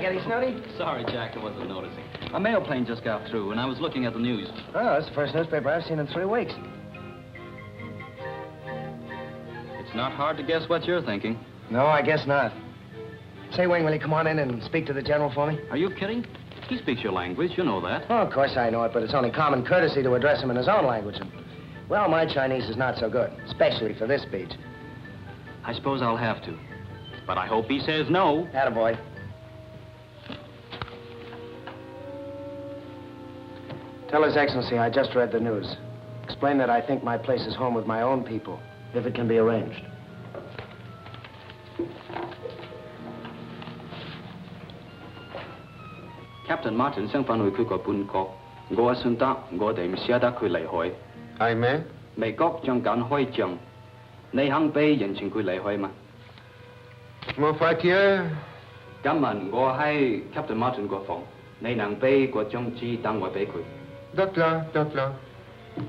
Eddie Snowdy? Sorry, Jack, I wasn't noticing. A mail plane just got through, and I was looking at the news. Oh, that's the first newspaper I've seen in 3 weeks. It's not hard to guess what you're thinking. No, I guess not. Say, Wing, will you come on in and speak to the general for me? Are you kidding? He speaks your language, you know that. Oh, of course I know it, but it's only common courtesy to address him in his own language. And, well, my Chinese is not so good, especially for this speech. I suppose I'll have to. But I hope he says no. Attaboy. Tell His Excellency I just read the news. Explain that I think my place is home with my own people, if it can be arranged. Captain Martin 相反去佢個半國，我信得我哋唔捨得佢離開。係咩？美國將緊開仗，你肯俾人情佢離開嗎？冇法子啊！今日我喺 Captain Martin 個房，你能俾個張紙等我俾佢？得啦，得啦。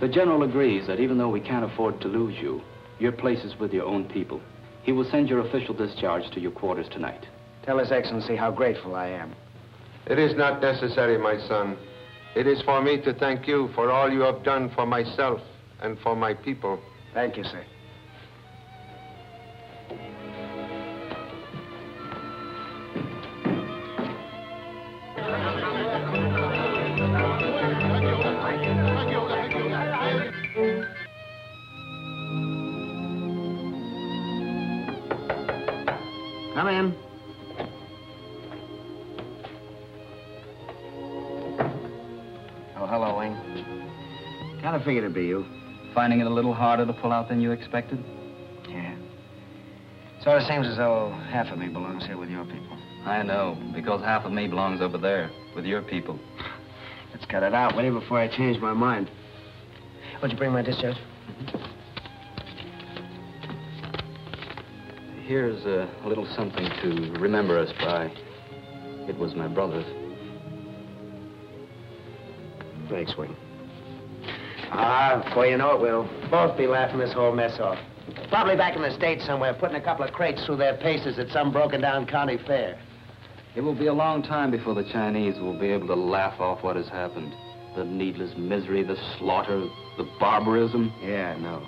The general agrees that even though we can't afford to lose you, your place is with your own people. He will send your official discharge to your quarters tonight. Tell His Excellency how grateful I am. It is not necessary, my son. It is for me to thank you for all you have done for myself and for my people. Thank you, sir. Come in. Oh, hello, Wing. Kind of figured it'd be you. Finding it a little harder to pull out than you expected? Yeah. Sort of seems as though half of me belongs here with your people. I know, because half of me belongs over there with your people. Let's cut it out, will you, before I change my mind. Would you bring my discharge? Here's a little something to remember us by. It was my brother's. Thanks, Wing. Ah, before you know it, we'll both be laughing this whole mess off. Probably back in the States somewhere, putting a couple of crates through their paces at some broken-down county fair. It will be a long time before the Chinese will be able to laugh off what has happened. The needless misery, the slaughter, the barbarism. Yeah, I know.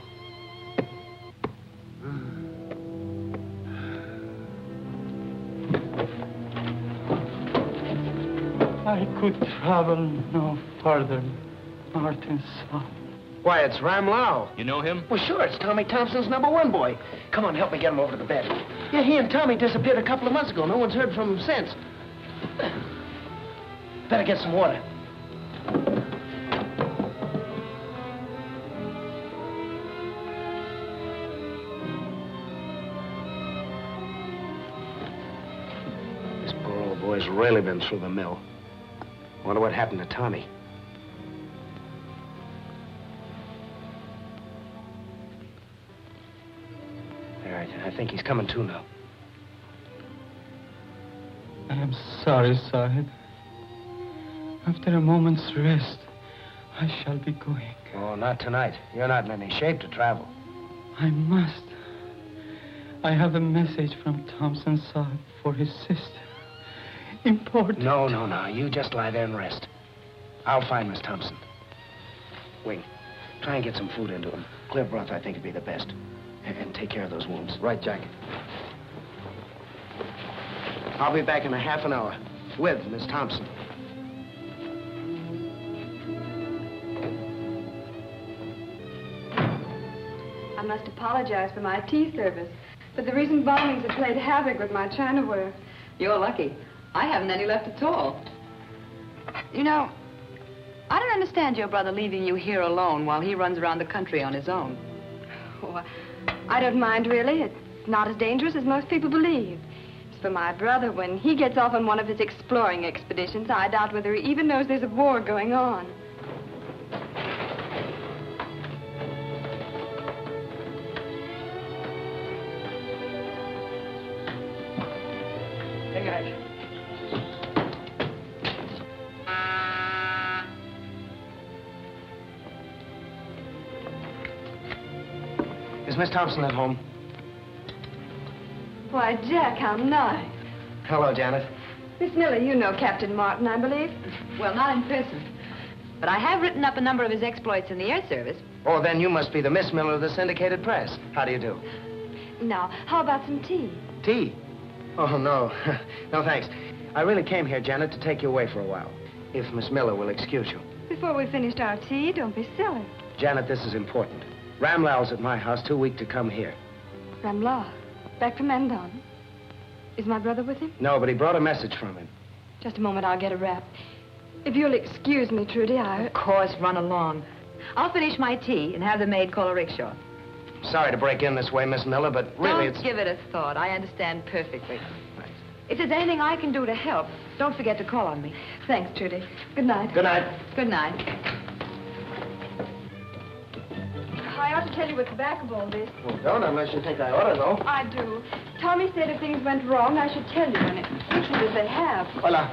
I could travel no further, Martin's son. Why, it's Ram Lau. You know him? Well, sure, it's Tommy Thompson's #1 boy. Come on, help me get him over to the bed. Yeah, he and Tommy disappeared a couple of months ago. No one's heard from him since. Better get some water. This poor old boy's really been through the mill. Wonder what happened to Tommy. There, I think he's coming to now. I am sorry, Sahib. After a moment's rest, I shall be going. Oh, not tonight. You're not in any shape to travel. I must. I have a message from Thompson Sahib for his sister. Important. No. You just lie there and rest. I'll find Miss Thompson. Wing, try and get some food into him. Clear broth, I think, would be the best. And take care of those wounds. Right, Jack. I'll be back in a half an hour with Miss Thompson. I must apologize for my tea service, but the recent bombings have played havoc with my chinaware. You're lucky. I haven't any left at all. You know, I don't understand your brother leaving you here alone while he runs around the country on his own. Oh, I don't mind, really. It's not as dangerous as most people believe. As for my brother, when he gets off on one of his exploring expeditions, I doubt whether he even knows there's a war going on. Hey, guys. Is Miss Thompson at home? Why, Jack, how nice. Hello, Janet. Miss Miller, you know Captain Martin, I believe. Well, not in person. But I have written up a number of his exploits in the air service. Oh, then you must be the Miss Miller of the syndicated press. How do you do? Now, how about some tea? Tea? Oh, no. No, thanks. I really came here, Janet, to take you away for a while. If Miss Miller will excuse you. Before we finished our tea, don't be silly. Janet, this is important. Ramlal's at my house, too weak to come here. Ramla, back from Mandon. Is my brother with him? No, but he brought a message from him. Just a moment, I'll get a wrap. If you'll excuse me, Trudy, Of course, run along. I'll finish my tea and have the maid call a rickshaw. Sorry to break in this way, Miss Miller, but really Don't give it a thought. I understand perfectly. If there's anything I can do to help, don't forget to call on me. Thanks, Trudy. Good night. Good night. Good night. I ought to tell you what's back of all this. Well, don't unless you think I ought to know. I do. Tommy said if things went wrong, I should tell you, and it looks as if they have. Hola.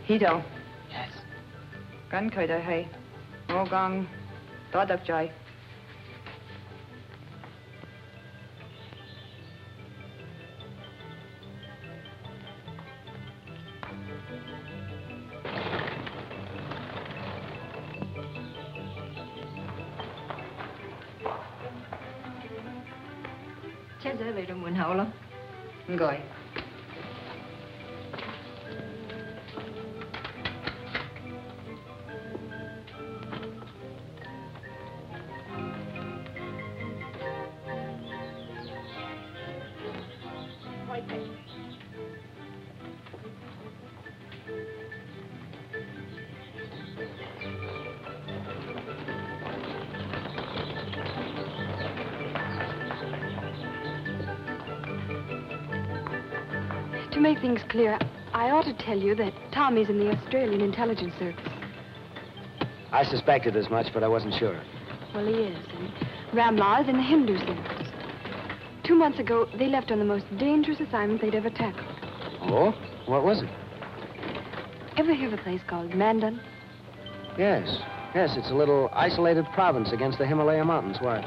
Hito. Yes. Gan khởi đời hay. Ngô gang. Đó đập trời. Chết dễ bị trong buồn hậu lắm. Rồi. To make things clear, I ought to tell you that Tommy's in the Australian Intelligence Service. I suspected as much, but I wasn't sure. Well, he is, and Ramla is in the Hindu Service. 2 months ago, they left on the most dangerous assignment they'd ever tackled. Oh? What was it? Ever hear of a place called Mandon? Yes. Yes, it's a little isolated province against the Himalaya Mountains. Why?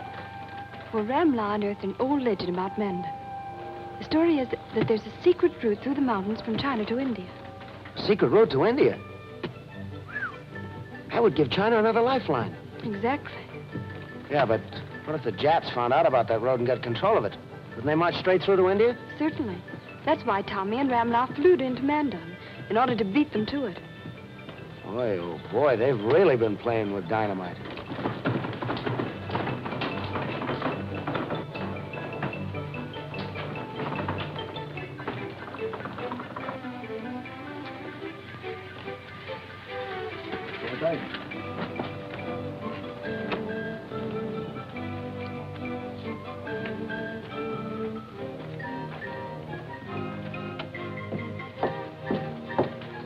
Well, Ramla unearthed an old legend about Mandon. The story is that there's a secret route through the mountains from China to India. Secret route to India? That would give China another lifeline. Exactly. Yeah, but what if the Japs found out about that road and got control of it? Wouldn't they march straight through to India? Certainly. That's why Tommy and Ramla flew into Mandon, in order to beat them to it. Boy, oh boy, they've really been playing with dynamite.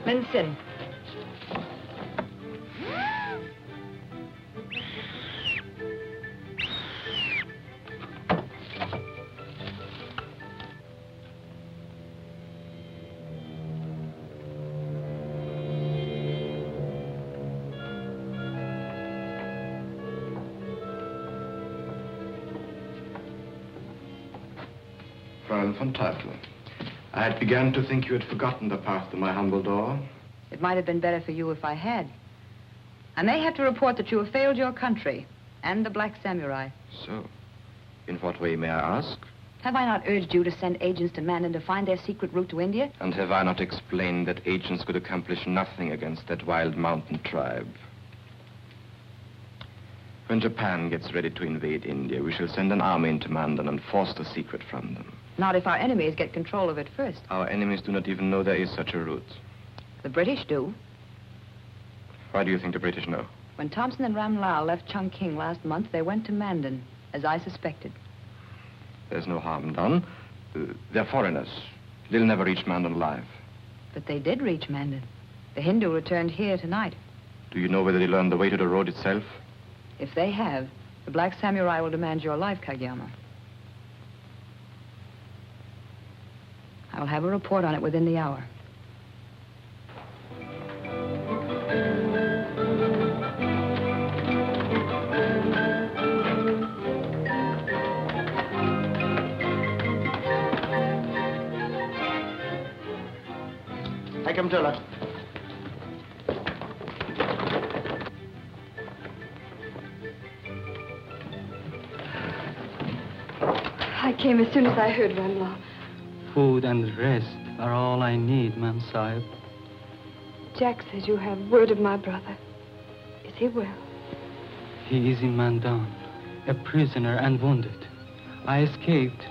Vincent. Fräulein von Teufel, I had begun to think you had forgotten the path to my humble door. It might have been better for you if I had. I may have to report that you have failed your country and the Black Samurai. So, in what way, may I ask? Have I not urged you to send agents to Mandon to find their secret route to India? And have I not explained that agents could accomplish nothing against that wild mountain tribe? When Japan gets ready to invade India, we shall send an army into Mandon and force the secret from them. Not if our enemies get control of it first. Our enemies do not even know there is such a route. The British do. Why do you think the British know? When Thompson and Ramlal left Chungking last month, they went to Mandon, as I suspected. There's no harm done. They're foreigners. They'll never reach Mandon alive. But they did reach Mandon. The Hindu returned here tonight. Do you know whether they learned the way to the road itself? If they have, the Black Samurai will demand your life, Kageyama. I'll have a report on it within the hour. Take him, Dula. I came as soon as I heard, Ramlaw. Food and rest are all I need, Ma'am Sahib. Jack says you have word of my brother. Is he well? He is in Mandon, a prisoner and wounded. I escaped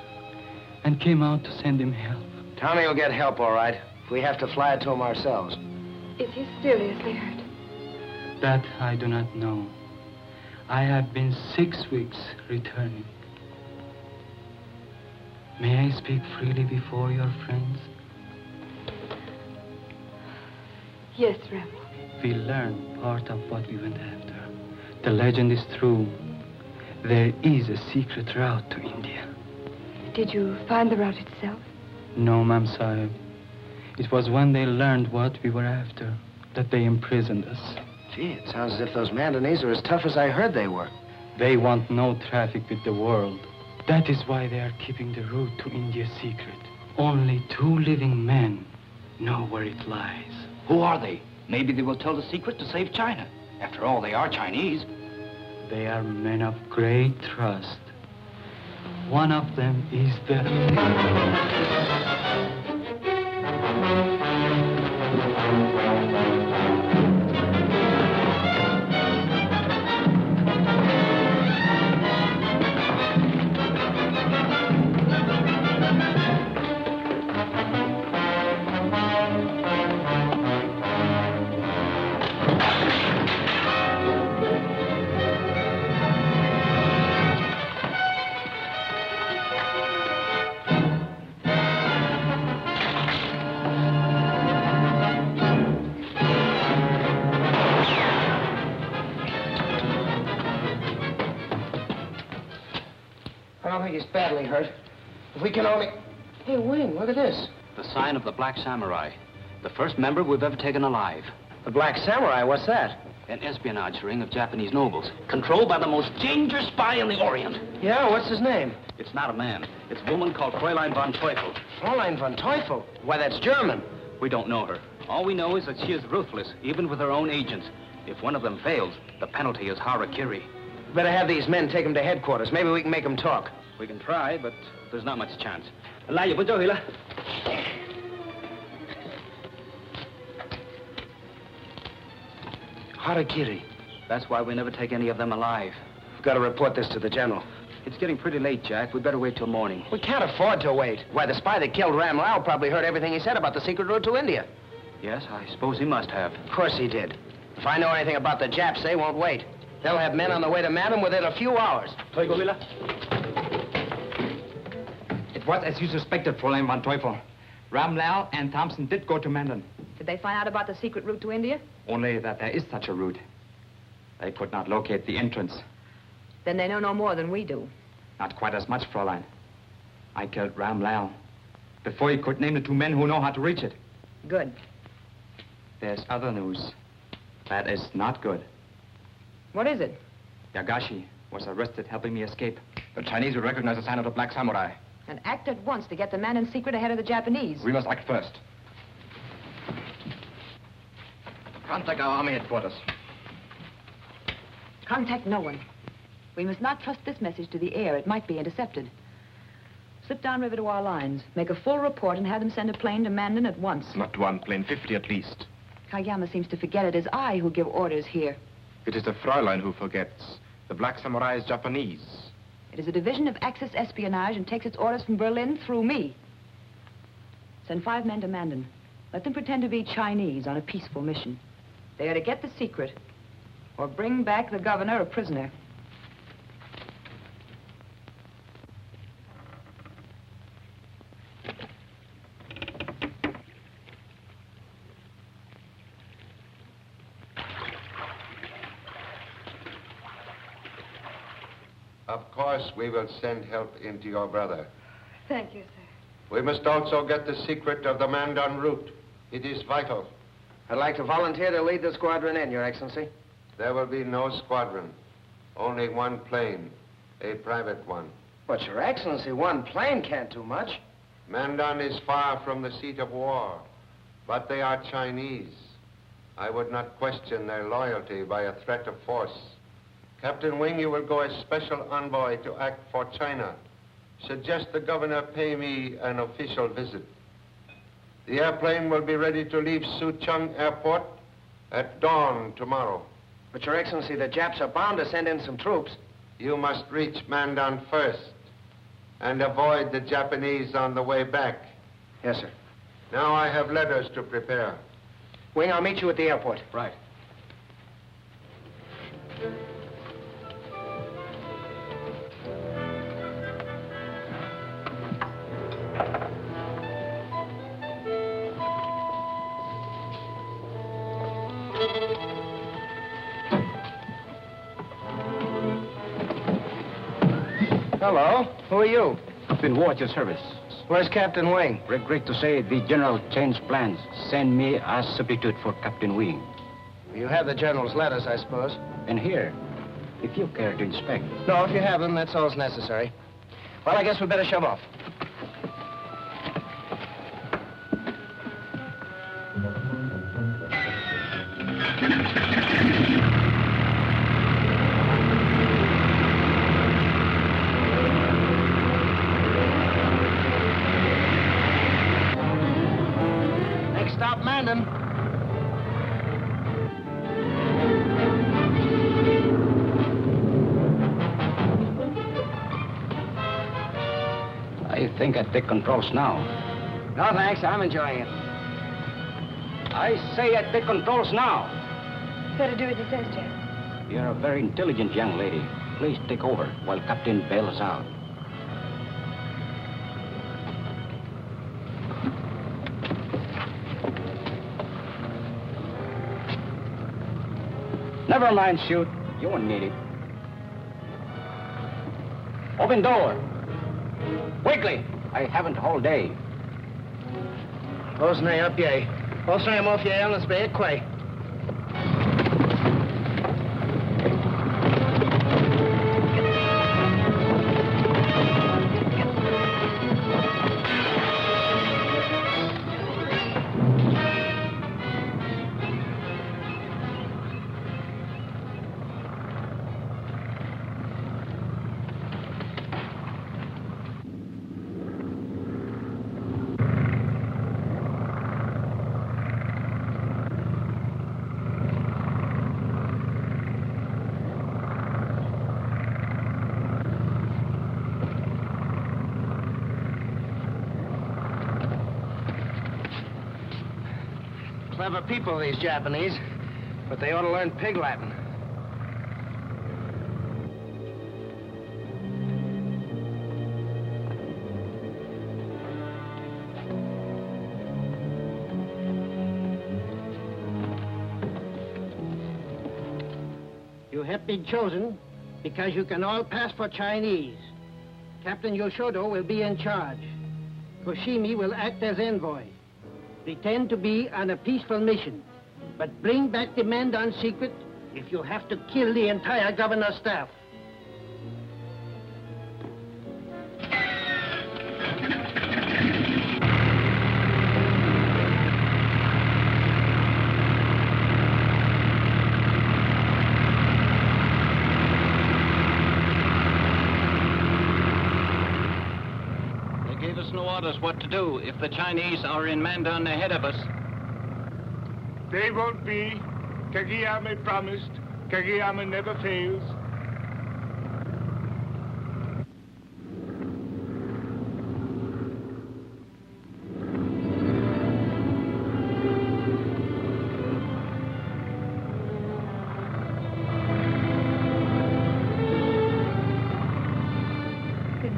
and came out to send him help. Tommy will get help, all right. If we have to fly it to him ourselves. Is he seriously hurt? That I do not know. I have been 6 weeks returning. May I speak freely before your friends? Yes, Ramlaw. We learned part of what we went after. The legend is true. There is a secret route to India. Did you find the route itself? No, Ma'am Sahib. It was when they learned what we were after that they imprisoned us. Gee, it sounds as if those Mandonese are as tough as I heard they were. They want no traffic with the world. That is why they are keeping the route to India secret. Only 2 living men know where it lies. Who are they? Maybe they will tell the secret to save China. After all, they are Chinese. They are men of great trust. One of them is the... I don't think he's badly hurt. If we can only... Hey, Wing, look at this. The sign of the Black Samurai. The first member we've ever taken alive. The Black Samurai, what's that? An espionage ring of Japanese nobles, controlled by the most dangerous spy in the Orient. Yeah, what's his name? It's not a man. It's a woman called Fräulein von Teufel. Fräulein von Teufel. Why, that's German. We don't know her. All we know is that she is ruthless, even with her own agents. If one of them fails, the penalty is harakiri. Better have these men take him to headquarters. Maybe we can make them talk. We can try, but there's not much chance. Laya, put your hila. Harakiri. That's why we never take any of them alive. We've got to report this to the general. It's getting pretty late, Jack. We'd better wait till morning. We can't afford to wait. Why, the spy that killed Ram Lau probably heard everything he said about the secret route to India. Yes, I suppose he must have. Of course he did. If I know anything about the Japs, they won't wait. They'll have men on the way to Mandon within a few hours. It was as you suspected, Fräulein von Teufel. Ram Lau and Thompson did go to Mandon. Did they find out about the secret route to India? Only that there is such a route. They could not locate the entrance. Then they know no more than we do. Not quite as much, Fräulein. I killed Ram Lau before he could name the 2 men who know how to reach it. Good. There's other news. That is not good. What is it? Yagashi was arrested helping me escape. The Chinese will recognize the sign of the Black Samurai. And act at once to get the man in secret ahead of the Japanese. We must act first. Contact our army headquarters. Contact no one. We must not trust this message to the air. It might be intercepted. Slip downriver to our lines, make a full report, and have them send a plane to Mandon at once. Not 1 plane, 50 at least. Kayama seems to forget it is I who give orders here. It is the Fräulein who forgets. The Black Samurai is Japanese. It is a division of Axis espionage and takes its orders from Berlin through me. Send 5 men to Mandon. Let them pretend to be Chinese on a peaceful mission. They are to get the secret or bring back the governor a prisoner. Of course, we will send help into your brother. Thank you, sir. We must also get the secret of the Mandon route. It is vital. I'd like to volunteer to lead the squadron in, Your Excellency. There will be no squadron. Only 1 plane, a private one. But, Your Excellency, 1 plane can't do much. Mandon is far from the seat of war. But they are Chinese. I would not question their loyalty by a threat of force. Captain Wing, you will go as special envoy to act for China. Suggest the governor pay me an official visit. The airplane will be ready to leave Suchong Airport at dawn tomorrow. But, Your Excellency, the Japs are bound to send in some troops. You must reach Mandon first and avoid the Japanese on the way back. Yes, sir. Now I have letters to prepare. Wing, I'll meet you at the airport. Right. Hello. Who are you? Been watch your service. Where's Captain Wing? Regret to say the general changed plans. Send me as substitute for Captain Wing. You have the General's letters, I suppose. And here, if you care to inspect. No, if you have them, that's all's necessary. Well, I guess we better shove off. Next stop, Mandon. I think I take controls now. No, thanks. I'm enjoying it. I say I take controls now. Better do as he says, Jeff. You're a very intelligent young lady. Please take over while Captain bails out. Never mind, shoot. You won't need it. Open door. Quickly. I haven't all day. Post nej upp jag. Post nej off jag annars blir jag kvar. Clever people, these Japanese, but they ought to learn Pig Latin. You have been chosen because you can all pass for Chinese. Captain Yoshodo will be in charge. Koshimi will act as envoy. Pretend to be on a peaceful mission, but bring back the Mandon secret if you have to kill the entire governor's staff. No orders what to do if the Chinese are in Mandon ahead of us. They won't be. Kageyama promised. Kageyama never fails.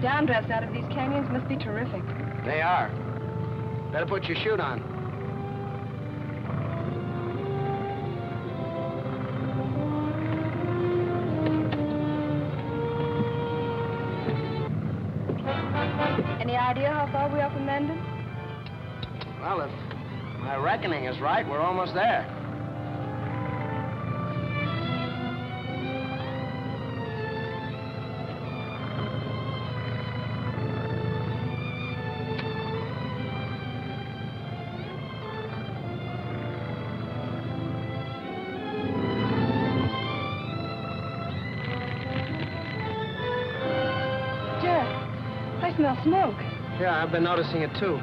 Downdrafts out of these canyons must be terrific. They are. Better put your chute on. Any idea how far we are from Mandon? Well, if my reckoning is right, we're almost there. I smell smoke. Yeah, I've been noticing it, too.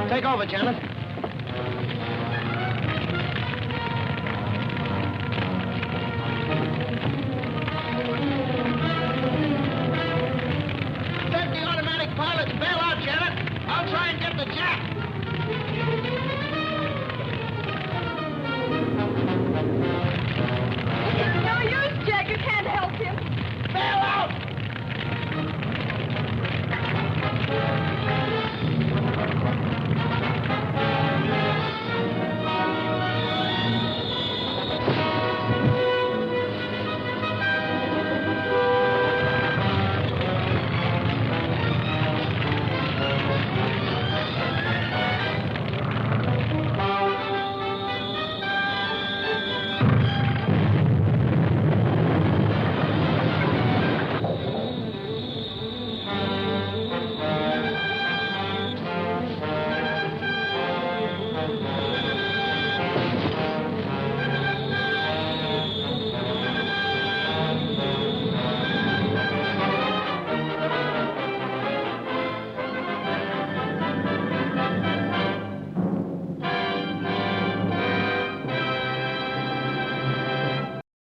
Take over, Janet.